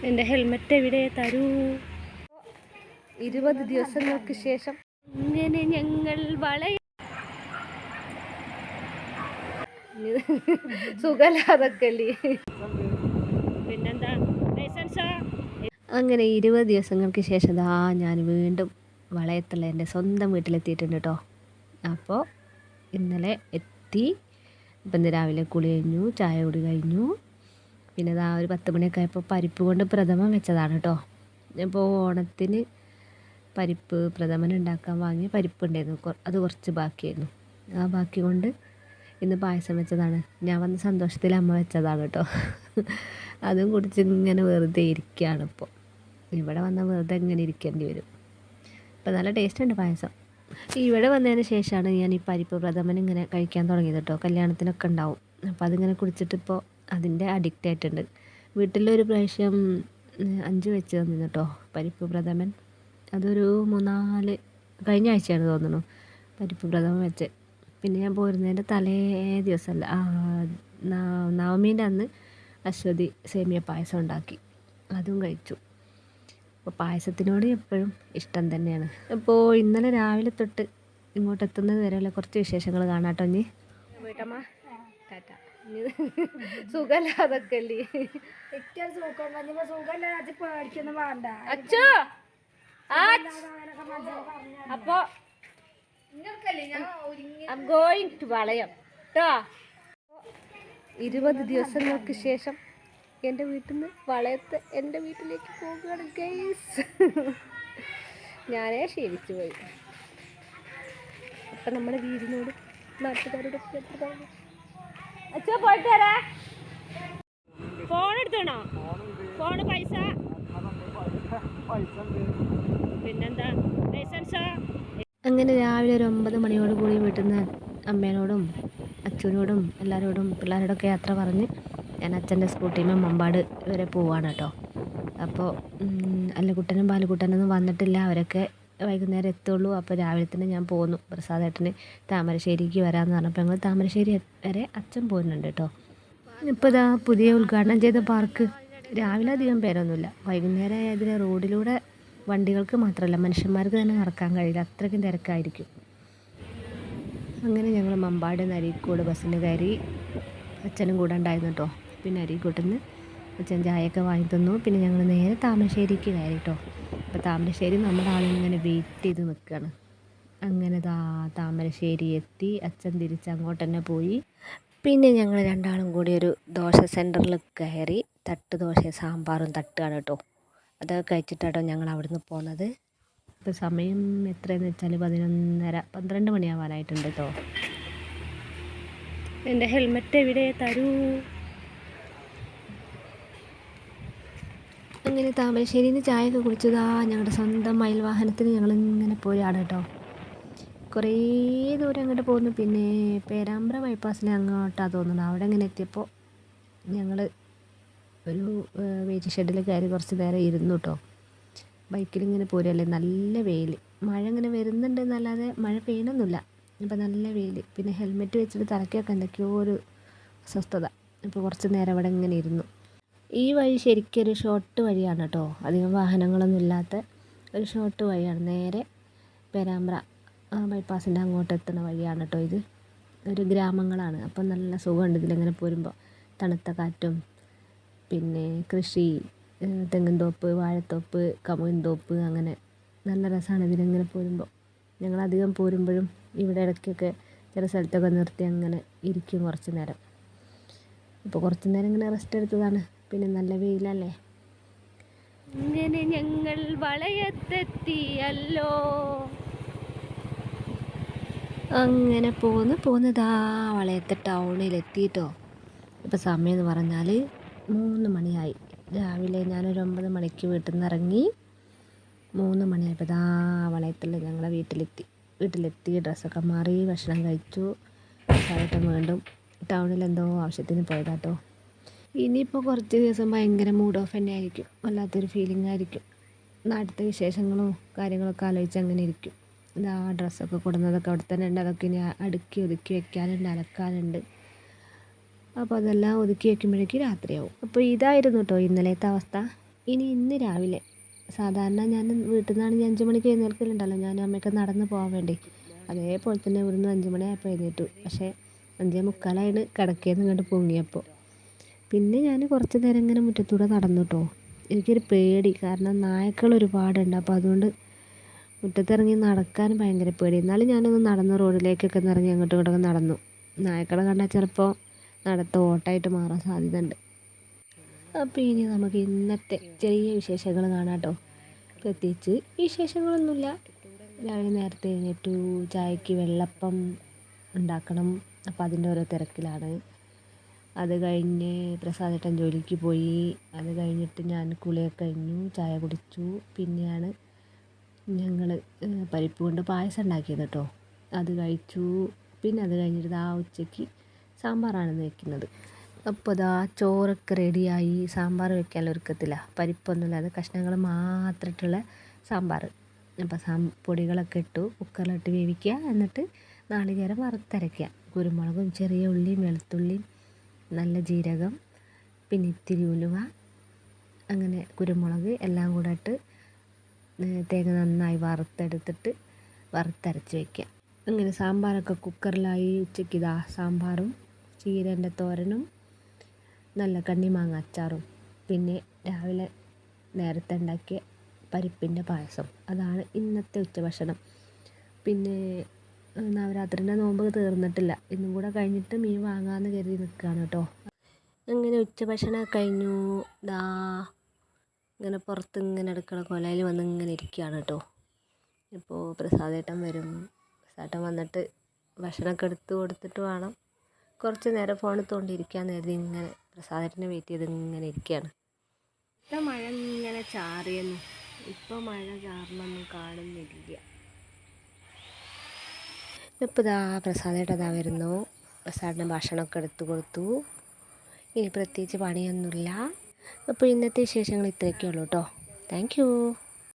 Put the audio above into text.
എൻ്റെ ഹെൽമെറ്റ് എവിടെ തരൂ? 20 ദിവസങ്ങൾക്ക് ശേഷം ഇങ്ങനെ ഞങ്ങൾ സുഖലാതൊക്കെയല്ലേ. പിന്നെന്താ ലൈസൻസോ? അങ്ങനെ 20 ദിവസങ്ങൾക്ക് ശേഷം ഞാൻ വീണ്ടും വളയത്തുള്ള എൻ്റെ സ്വന്തം വീട്ടിലെത്തിയിട്ടുണ്ട് കേട്ടോ. അപ്പോൾ ഇന്നലെ എത്തി. ഇപ്പം ഇന്ന് രാവിലെ കുളി കഴിഞ്ഞു, ചായ കുടി കഴിഞ്ഞു. പിന്നെ ഒരു 10 മണിയൊക്കെ ആയപ്പോൾ പരിപ്പ് കൊണ്ട് പ്രഥമൻ വെച്ചതാണ് കേട്ടോ. ഇപ്പോൾ ഓണത്തിന് പരിപ്പ് പ്രഥമൻ ഉണ്ടാക്കാൻ വാങ്ങിയ പരിപ്പുണ്ടായിരുന്നു, അത് കുറച്ച് ബാക്കിയായിരുന്നു. ആ ബാക്കി കൊണ്ട് ഇന്ന് പായസം വെച്ചതാണ്. ഞാൻ വന്ന സന്തോഷത്തിൽ അമ്മ വെച്ചതാണ് കേട്ടോ. അതും കുടിച്ച് ഇങ്ങനെ വെറുതെ ഇരിക്കുകയാണ്. ഇപ്പോൾ ഇവിടെ വന്നാൽ വെറുതെ ഇങ്ങനെ ഇരിക്കേണ്ടി വരും. ഇപ്പം നല്ല ടേസ്റ്റ് ഉണ്ട് പായസം. ഇവിടെ വന്നതിന് ശേഷമാണ് ഞാൻ ഈ പരിപ്പ് പ്രഥമൻ ഇങ്ങനെ കഴിക്കാൻ തുടങ്ങിയത് കേട്ടോ. കല്യാണത്തിനൊക്കെ ഉണ്ടാവും. അപ്പോൾ അതിങ്ങനെ കുടിച്ചിട്ടിപ്പോൾ അതിൻ്റെ അഡിക്റ്റ് ആയിട്ടുണ്ട്. വീട്ടിലൊരു പ്രാവശ്യം 5 വെച്ച് തന്നിരുന്നു കേട്ടോ പരിപ്പ് പ്രഥമൻ. അതൊരു 3-4 കഴിഞ്ഞ ആഴ്ചയാണ് തോന്നുന്നു പരിപ്പ് പ്രഥമൻ വെച്ച്. പിന്നെ ഞാൻ പോരുന്നതിൻ്റെ തലേ ദിവസമല്ല, നവമീൻ്റെ അന്ന് അശ്വതി സേമിയ പായസം ഉണ്ടാക്കി, അതും കഴിച്ചു. അപ്പോൾ പായസത്തിനോട് എപ്പോഴും ഇഷ്ടം തന്നെയാണ്. അപ്പോൾ ഇന്നലെ രാവിലെ തൊട്ട് ഇങ്ങോട്ട് എത്തുന്നത് വരെയുള്ള കുറച്ച് വിശേഷങ്ങൾ കാണാട്ടോ. ഇനി വീട്ടമ്മ ടാറ്റ. സുഖല്ലാതൊക്കെ അല്ലേ? അച്ഛോ അപ്പോൾ വളയം കേട്ടോ. 20 ദിവസങ്ങൾക്ക് ശേഷം എൻ്റെ വീട്ടിൽ നിന്ന് വളയത്ത് എൻ്റെ വീട്ടിലേക്ക് പോകുകയാണ് ഗൈസ്. ഞാനേ ക്ഷീണിച്ചു പോയി. അപ്പം നമ്മുടെ വീടിനോട് നാട്ടുകാരോട് പറഞ്ഞു അച്ഛാ പോയിട്ട് വരാ. ഫോൺ എടുത്തോണോ? ഫോണ് പൈസ പിന്നെന്താ ലൈസൻസോ? അങ്ങനെ രാവിലെ ഒരു 9 മണിയോട് കൂടി വീട്ടിൽ നിന്ന് അമ്മേനോടും അച്ഛനോടും എല്ലാവരോടും പിള്ളേരോടൊക്കെ യാത്ര പറഞ്ഞ് ഞാൻ അച്ഛൻ്റെ സ്കൂട്ടിയിൽ മമ്പാട് വരെ പോവാണ് കേട്ടോ. അപ്പോൾ അല്ലക്കുട്ടനും ബാലക്കുട്ടനൊന്നും വന്നിട്ടില്ല, അവരൊക്കെ വൈകുന്നേരം എത്തുള്ളൂ. അപ്പോൾ രാവിലെ തന്നെ ഞാൻ പോന്നു. പ്രസാദേട്ടന് താമരശ്ശേരിക്ക് വരാമെന്ന് പറഞ്ഞപ്പോൾ ഞങ്ങൾ താമരശ്ശേരി വരെ അച്ഛൻ പോകുന്നുണ്ട് കേട്ടോ. ഇപ്പോൾ ഇതാ പുതിയ ഉദ്ഘാടനം ചെയ്ത പാർക്ക്. രാവിലെ അധികം പേരൊന്നുമില്ല, വൈകുന്നേരം ആയതിൽ റോഡിലൂടെ വണ്ടികൾക്ക് മാത്രമല്ല മനുഷ്യന്മാർക്ക് തന്നെ നടക്കാൻ കഴിയില്ല, അത്രയ്ക്കും തിരക്കായിരിക്കും. അങ്ങനെ ഞങ്ങൾ മമ്പാട് നിന്ന് അരീക്കോട് ബസ്സിന് കയറി. അച്ഛനും കൂടെ ഉണ്ടായിരുന്നു കേട്ടോ. പിന്നെ അരീക്കോട്ടിൽ നിന്ന് അച്ഛൻ ചായയൊക്കെ വാങ്ങി തന്നു. പിന്നെ ഞങ്ങൾ നേരെ താമരശ്ശേരിക്ക് കയറി കേട്ടോ. അപ്പോൾ താമരശ്ശേരി നമ്മുടെ ആളിങ്ങനെ വെയിറ്റ് ചെയ്ത് നിൽക്കുകയാണ്. അങ്ങനെ താമരശ്ശേരി എത്തി. അച്ഛൻ തിരിച്ച് അങ്ങോട്ട് തന്നെ പോയി. പിന്നെ ഞങ്ങൾ രണ്ടാളും കൂടി ഒരു ദോശ സെൻറ്ററിൽ കയറി തട്ട് ദോശ സാമ്പാറും തട്ടുകയാണ് കേട്ടോ. അതൊക്കെ കഴിച്ചിട്ടാട്ടോ ഞങ്ങൾ അവിടെ നിന്ന് പോകുന്നത്. ഇപ്പോൾ സമയം എത്രയെന്ന് വെച്ചാൽ 11:30-12 മണിയാവാനായിട്ടുണ്ട് കേട്ടോ. എൻ്റെ ഹെൽമെറ്റ് എവിടെ തരൂ? അങ്ങനെ താമരശ്ശേരിയിൽ നിന്ന് ചായയൊക്കെ കുടിച്ചതാ ഞങ്ങളുടെ സ്വന്തം മയിൽ വാഹനത്തിന് ഞങ്ങളിങ്ങനെ പോയാണ് കേട്ടോ. കുറേ ദൂരം അങ്ങോട്ട് പോകുന്നു. പിന്നെ പേരാമ്പ്ര ബൈപ്പാസിൽ അങ്ങോട്ടാണ് തോന്നുന്നത്. അവിടെ ഇങ്ങനെ എത്തിയപ്പോൾ ഞങ്ങൾ ഒരു വെയിറ്റ് ഷെഡിൽ കയറി കുറച്ച് നേരം ഇരുന്നു കേട്ടോ. ബൈക്കിലിങ്ങനെ പോരല്ലേ, നല്ല വെയിൽ, മഴ ഇങ്ങനെ വരുന്നുണ്ട് എന്നല്ലാതെ മഴ പെയ്യണമെന്നില്ല. അപ്പോൾ നല്ല വെയിൽ. പിന്നെ ഹെൽമെറ്റ് വെച്ചിട്ട് തലയ്ക്കൊക്കെ എന്തൊക്കെയോ ഒരു അസ്വസ്ഥത. അപ്പോൾ കുറച്ച് നേരം അവിടെ ഇങ്ങനെ ഇരുന്നു. ഈ വഴി ശരിക്കും ഒരു ഷോർട്ട് വഴിയാണ് കേട്ടോ, അധികം വാഹനങ്ങളൊന്നും ഇല്ലാത്ത ഒരു ഷോർട്ട് വഴിയാണ്. നേരെ പേരാമ്പ്ര ബൈപ്പാസിൻ്റെ അങ്ങോട്ട് എത്തുന്ന വഴിയാണ് കേട്ടോ ഇത്. ഒരു ഗ്രാമങ്ങളാണ്. അപ്പം നല്ല സുഖമുണ്ട് ഇതിലിങ്ങനെ പോരുമ്പോൾ. തണുത്ത കാറ്റും പിന്നെ കൃഷി, തെങ്ങിൻ തോപ്പ്, വാഴത്തോപ്പ്, കമുകിൻ തോപ്പ്, അങ്ങനെ നല്ല രസമാണ് ഇതിലിങ്ങനെ പോരുമ്പോൾ. ഞങ്ങളധികം പോരുമ്പോഴും ഇവിടെ ഇടയ്ക്കൊക്കെ ചില സ്ഥലത്തൊക്കെ നിർത്തി അങ്ങനെ ഇരിക്കും കുറച്ച് നേരം. ഇപ്പോൾ കുറച്ച് നേരം ഇങ്ങനെ റെസ്റ്റ് എടുത്തതാണ്. പിന്നെ നല്ല വെയിലല്ലേ. ഇങ്ങനെ ഞങ്ങൾ വളയത്തെത്തിയല്ലോ. അങ്ങനെ പോന്നതാ വളയത്തെ ടൗണിലെത്തിയിട്ടോ. ഇപ്പോൾ സമയം എന്ന് പറഞ്ഞാൽ 3 മണിയായി. രാവിലെ ഞാനൊരു 9 മണിക്ക് വീട്ടിൽ നിന്ന് ഇറങ്ങി. 3 മണിയായപ്പോൾ വളയത്തുള്ള ഞങ്ങളെ വീട്ടിലെത്തി ഡ്രസ്സൊക്കെ മാറി ഭക്ഷണം കഴിച്ചു. ചേട്ടൻ വീണ്ടും ടൗണിലെന്തോ ആവശ്യത്തിന് പോയതാട്ടോ. ഇനിയിപ്പോൾ കുറച്ച് ദിവസം ഭയങ്കര മൂഡ് ഓഫ് തന്നെ ആയിരിക്കും, വല്ലാത്തൊരു ഫീലിംഗ് ആയിരിക്കും. നാട്ടിലത്തെ വിശേഷങ്ങളും കാര്യങ്ങളൊക്കെ ആലോചിച്ച് അങ്ങനെ ഇരിക്കും. ഡ്രസ്സൊക്കെ കൊടുന്നതൊക്കെ അവിടെ തന്നെ ഉണ്ട്. അതൊക്കെ ഇനി അടുക്കി ഒതുക്കി വെക്കാനുണ്ട്, അലക്കാനുണ്ട്. അപ്പോൾ അതെല്ലാം ഒതുക്കി വെക്കുമ്പോഴേക്കും രാത്രിയാവും. അപ്പോൾ ഇതായിരുന്നു കേട്ടോ ഇന്നലത്തെ അവസ്ഥ. ഇന്ന് രാവിലെ സാധാരണ ഞാൻ വീട്ടിൽ നിന്നാണെങ്കിൽ 5 മണിക്ക് എഴുന്നേൽക്കലുണ്ടല്ലോ, ഞാൻ അമ്മയ്ക്ക് നടന്ന് പോകാൻ വേണ്ടി. അതേപോലെ തന്നെ ഇവിടുന്ന് 5 മണിയായപ്പോൾ എഴുന്നേറ്റു. പക്ഷേ 5:45 കിടക്കയിൽ നിന്ന് ഇങ്ങോട്ട് പൊങ്ങിയപ്പോൾ. പിന്നെ ഞാൻ കുറച്ച് നേരം ഇങ്ങനെ മുറ്റത്തൂടെ നടന്നു കേട്ടോ. എനിക്കൊരു പേടി, കാരണം നായ്ക്കൾ ഒരുപാടുണ്ട്. അപ്പോൾ അതുകൊണ്ട് മുറ്റത്തിറങ്ങി നടക്കാൻ ഭയങ്കര പേടി. എന്നാലും ഞാനൊന്ന് നടന്ന് റോഡിലേക്കൊക്കെ ഇറങ്ങി അങ്ങോട്ടും ഇങ്ങോട്ടൊക്കെ നടന്നു. നായ്ക്കളെ കണ്ടാൽ ചിലപ്പോൾ നടത്ത ഓട്ടമായിട്ട് മാറാൻ സാധ്യതയുണ്ട്. അപ്പോൾ ഇനി നമുക്ക് ഇന്നത്തെ ചെറിയ വിശേഷങ്ങൾ കാണാം കേട്ടോ. പ്രത്യേകിച്ച് വിശേഷങ്ങളൊന്നുമില്ല. രാവിലെ നേരത്തെ എഴുന്നേറ്റു, ചായക്ക് വെള്ളപ്പം ഉണ്ടാക്കണം. അപ്പോൾ അതിൻ്റെ ഓരോ തിരക്കിലാണ്. അത് കഴിഞ്ഞ് പ്രസാദേട്ടൻ ജോലിക്ക് പോയി. അത് കഴിഞ്ഞിട്ട് ഞാൻ കുളിയൊക്കെ കഴിഞ്ഞു, ചായ കുടിച്ചു. പിന്നെയാണ് ഞങ്ങൾ പരിപ്പ് കൊണ്ട് പായസം ഉണ്ടാക്കിയത് കേട്ടോ. അത് കഴിച്ചു. പിന്നെ അത് കഴിഞ്ഞിട്ട് ഉച്ചയ്ക്ക് സാമ്പാറാണ് വെക്കുന്നത്. അപ്പോൾ ചോറൊക്കെ റെഡിയായി. സാമ്പാർ വെക്കാൻ ഒരുക്കത്തില്ല, പരിപ്പൊന്നുമില്ലാതെ കഷ്ണങ്ങൾ മാത്രമായിട്ടുള്ള സാമ്പാർ. അപ്പോൾ പൊടികളൊക്കെ ഇട്ടു, കുക്കറിലിട്ട് വേവിക്കുക. എന്നിട്ട് നാളികേരം വറുത്തരയ്ക്കുക. കുരുമുളകും ചെറിയ ഉള്ളിയും വെളുത്തുള്ളിയും നല്ല ജീരകം പിന്നെ ഇത്തിരി ഉലുവ, അങ്ങനെ കുരുമുളക് എല്ലാം കൂടെ ഇട്ട് തേങ്ങ നന്നായി വറുത്തെടുത്തിട്ട് വറുത്തരച്ച് വയ്ക്കുക. അങ്ങനെ സാമ്പാറൊക്കെ കുക്കറിലായി. ഉച്ചയ്ക്ക് സാമ്പാറും ചീരൻ്റെ തോരനും നല്ല കണ്ണിമാങ്ങ അച്ചാറും പിന്നെ രാവിലെ നേരത്തെ ഉണ്ടാക്കിയ പരിപ്പിൻ്റെ പായസം. അതാണ് ഇന്നത്തെ ഉച്ചഭക്ഷണം. പിന്നെ നവരാത്രിൻ്റെ നോമ്പ് തീർന്നിട്ടില്ല. ഇന്നും കൂടെ കഴിഞ്ഞിട്ട് മീൻ വാങ്ങാമെന്ന് കരുതി നിൽക്കുകയാണ് കേട്ടോ. അങ്ങനെ ഉച്ചഭക്ഷണം കഴിഞ്ഞു. ഇങ്ങനെ പുറത്ത് ഇങ്ങനെ അടുക്കള കൊലയിൽ വന്ന് ഇങ്ങനെ ഇരിക്കുകയാണ് കേട്ടോ. ഇപ്പോൾ പ്രസാദേട്ടൻ വരും. പ്രസാദേട്ടൻ വന്നിട്ട് ഭക്ഷണമൊക്കെ എടുത്ത് കൊടുത്തിട്ട് വേണം കുറച്ച് നേരം ഫോണിൽ തോണ്ടിയിരിക്കാമെന്ന് കരുതി ഇങ്ങനെ പ്രസാദേട്ടനെ വെയിറ്റ് ചെയ്ത് ഇങ്ങനെ ഇരിക്കുകയാണ്. ഇപ്പം മഴ ഇങ്ങനെ ചാറിയെന്നു. ഇപ്പോൾ മഴ ചാറിനൊന്നും കാണുന്നില്ല. ഇപ്പോൾ പ്രസാദേട്ടൻ വരുന്നു. പ്രസാദിന് ഭക്ഷണമൊക്കെ എടുത്ത് കൊടുത്തു. ഇനി പ്രത്യേകിച്ച് പണിയൊന്നുമില്ല. അപ്പോൾ ഇന്നത്തെ വിശേഷങ്ങൾ ഇത്രയൊക്കെ ഉള്ളൂ കേട്ടോ. Thank you.